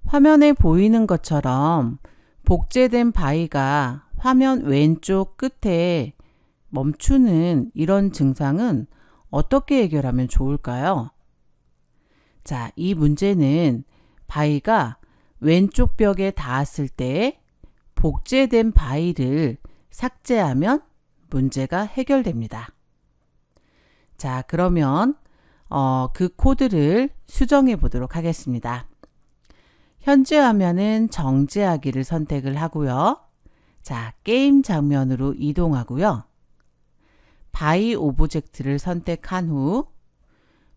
화면에 보이는 것처럼 복제된 바위가 화면 왼쪽 끝에 멈추는 이런 증상은 어떻게 해결하면 좋을까요? 자, 이 문제는 바위가 왼쪽 벽에 닿았을 때 복제된 바위를 삭제하면 문제가 해결됩니다. 자, 그러면 그 코드를 수정해 보도록 하겠습니다. 현재 화면은 정지하기를 선택을 하고요. 자, 게임 장면으로 이동하고요. 바위 오브젝트를 선택한 후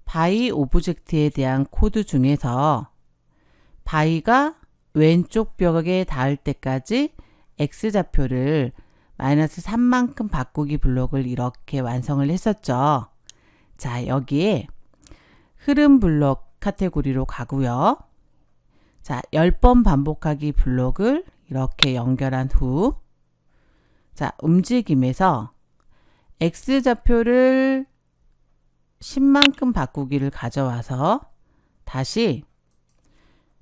바위 오브젝트에 대한 코드 중에서 바위가 왼쪽 벽에 닿을 때까지 X좌표를 -3만큼 바꾸기 블록을 이렇게 완성을 했었죠. 자, 여기에 흐름 블록 카테고리로 가고요. 자, 10번 반복하기 블록을 이렇게 연결한 후 자, 움직임에서 X좌표를 10만큼 바꾸기를 가져와서 다시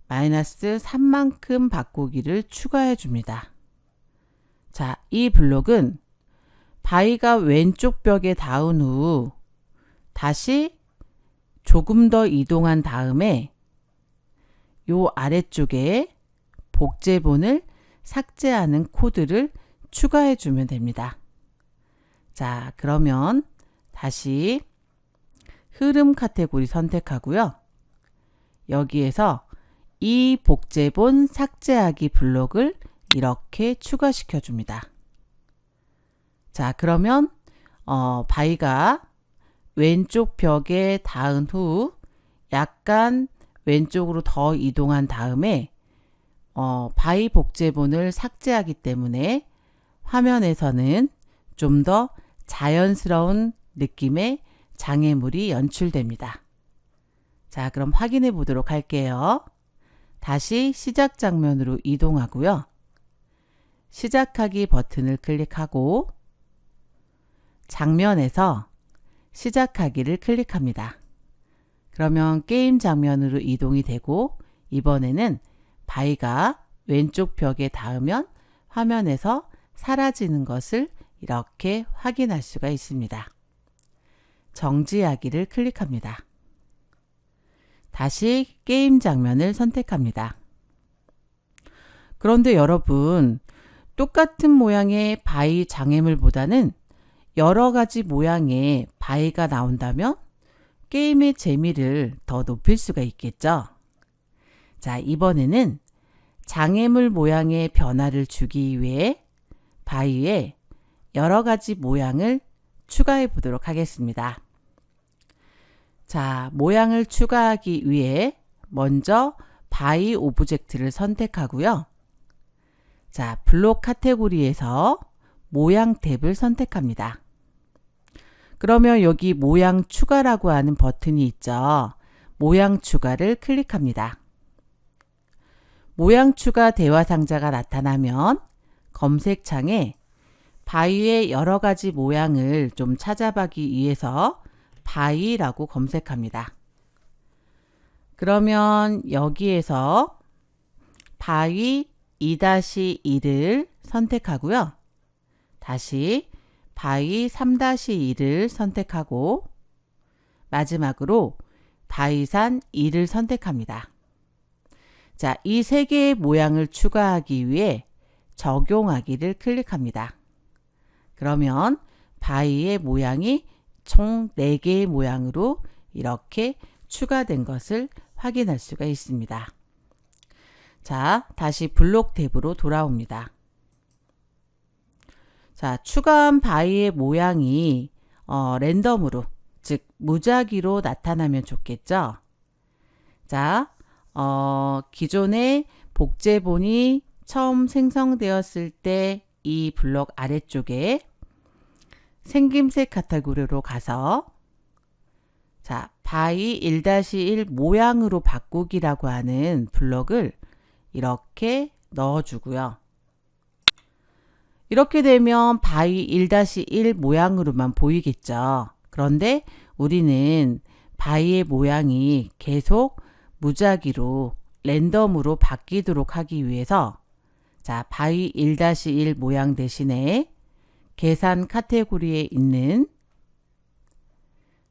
-3만큼 바꾸기를 추가해 줍니다. 자, 이 블록은 바위가 왼쪽 벽에 닿은 후 다시 조금 더 이동한 다음에 요 아래쪽에 복제본을 삭제하는 코드를 추가해 주면 됩니다. 자, 그러면 다시 흐름 카테고리 선택하고요. 여기에서 이 복제본 삭제하기 블록을 이렇게 추가시켜 줍니다. 자, 그러면 바위가 왼쪽 벽에 닿은 후 약간 왼쪽으로 더 이동한 다음에 바위 복제본을 삭제하기 때문에 화면에서는 좀 더 자연스러운 느낌의 장애물이 연출됩니다. 자, 그럼 확인해 보도록 할게요. 다시 시작 장면으로 이동하고요. 시작하기 버튼을 클릭하고 장면에서 시작하기를 클릭합니다. 그러면 게임 장면으로 이동이 되고 이번에는 바위가 왼쪽 벽에 닿으면 화면에서 사라지는 것을 이렇게 확인할 수가 있습니다. 정지하기를 클릭합니다. 다시 게임 장면을 선택합니다. 그런데 여러분, 똑같은 모양의 바위 장애물보다는 여러 가지 모양의 바위가 나온다면 게임의 재미를 더 높일 수가 있겠죠. 자, 이번에는 장애물 모양의 변화를 주기 위해 바위에 여러 가지 모양을 추가해 보도록 하겠습니다. 자, 모양을 추가하기 위해 먼저 바위 오브젝트를 선택하고요. 자, 블록 카테고리에서 모양 탭을 선택합니다. 그러면 여기 모양 추가라고 하는 버튼이 있죠. 모양 추가를 클릭합니다. 모양 추가 대화 상자가 나타나면 검색창에 바위의 여러 가지 모양을 좀 찾아보기 위해서 바위라고 검색합니다. 그러면 여기에서 바위 2-1을 선택하고요. 다시 바위 3-1을 선택하고 마지막으로 바위산 2를 선택합니다. 자, 이 세 개의 모양을 추가하기 위해 적용하기를 클릭합니다. 그러면 바위의 모양이 총 4개의 모양으로 이렇게 추가된 것을 확인할 수가 있습니다. 자, 다시 블록 탭으로 돌아옵니다. 자, 추가한 바위의 모양이 랜덤으로, 즉 무작위로 나타나면 좋겠죠. 자, 기존의 복제본이 처음 생성되었을 때 이 블록 아래쪽에 생김새 카테고리로 가서 자, 바이 1-1 모양으로 바꾸기라고 하는 블럭을 이렇게 넣어주고요. 이렇게 되면 바이 1-1 모양으로만 보이겠죠. 그런데 우리는 바이의 모양이 계속 무작위로 랜덤으로 바뀌도록 하기 위해서 자, 바이 1-1 모양 대신에 계산 카테고리에 있는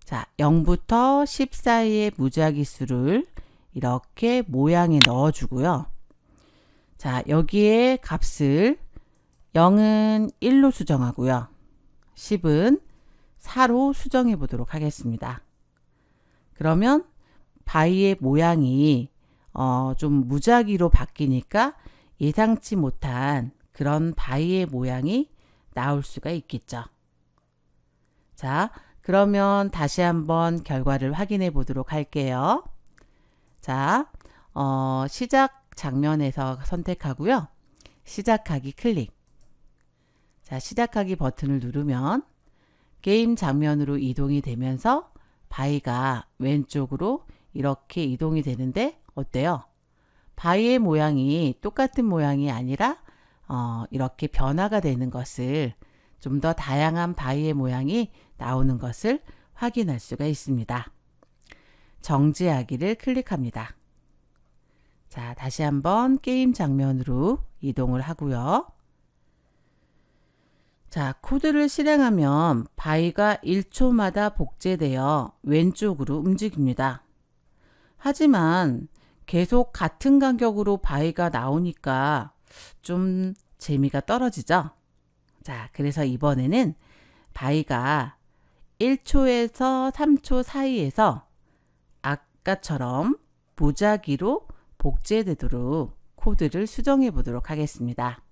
자, 0부터 10 사이의 무작위 수를 이렇게 모양에 넣어주고요. 자, 여기에 값을 0은 1로 수정하고요. 10은 4로 수정해 보도록 하겠습니다. 그러면 바이의 모양이 좀 무작위로 바뀌니까 예상치 못한 그런 바이의 모양이 나올 수가 있겠죠. 자, 그러면 다시 한번 결과를 확인해 보도록 할게요. 자, 시작 장면에서 선택하고요. 시작하기 클릭. 자, 시작하기 버튼을 누르면 게임 장면으로 이동이 되면서 바이가 왼쪽으로 이렇게 이동이 되는데 어때요? 바이의 모양이 똑같은 모양이 아니라 이렇게 변화가 되는 것을 좀 더 다양한 바이의 모양이 나오는 것을 확인할 수가 있습니다. 정지하기를 클릭합니다. 자, 다시 한번 게임 장면으로 이동을 하고요. 자, 코드를 실행하면 바이가 1초마다 복제되어 왼쪽으로 움직입니다. 하지만 계속 같은 간격으로 바이가 나오니까 좀 재미가 떨어지죠? 자, 그래서 이번에는 바이가 1초에서 3초 사이에서 아까처럼 무작위로 복제되도록 코드를 수정해 보도록 하겠습니다.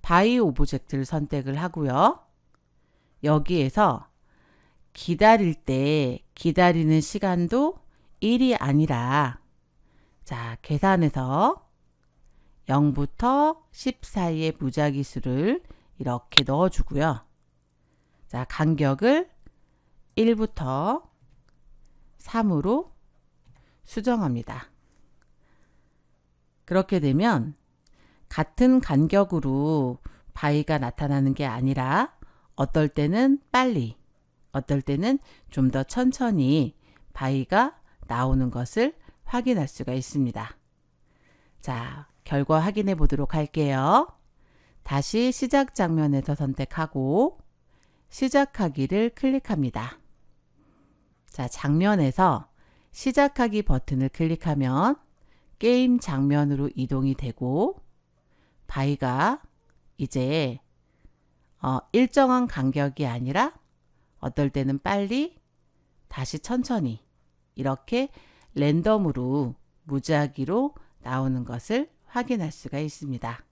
바이 오브젝트를 선택을 하고요. 여기에서 기다릴 때 기다리는 시간도 1이 아니라 자, 계산해서 0부터 10 사이의 무작위 수를 이렇게 넣어주고요. 자, 간격을 1부터 3으로 수정합니다. 그렇게 되면 같은 간격으로 바이가 나타나는 게 아니라 어떨 때는 빨리, 어떨 때는 좀 더 천천히 바이가 나오는 것을 확인할 수가 있습니다. 자, 결과 확인해 보도록 할게요. 다시 시작 장면에서 선택하고 시작하기를 클릭합니다. 자, 장면에서 시작하기 버튼을 클릭하면 게임 장면으로 이동이 되고 바이가 이제 일정한 간격이 아니라 어떨 때는 빨리 다시 천천히 이렇게 랜덤으로 무작위로 나오는 것을 확인할 수가 있습니다.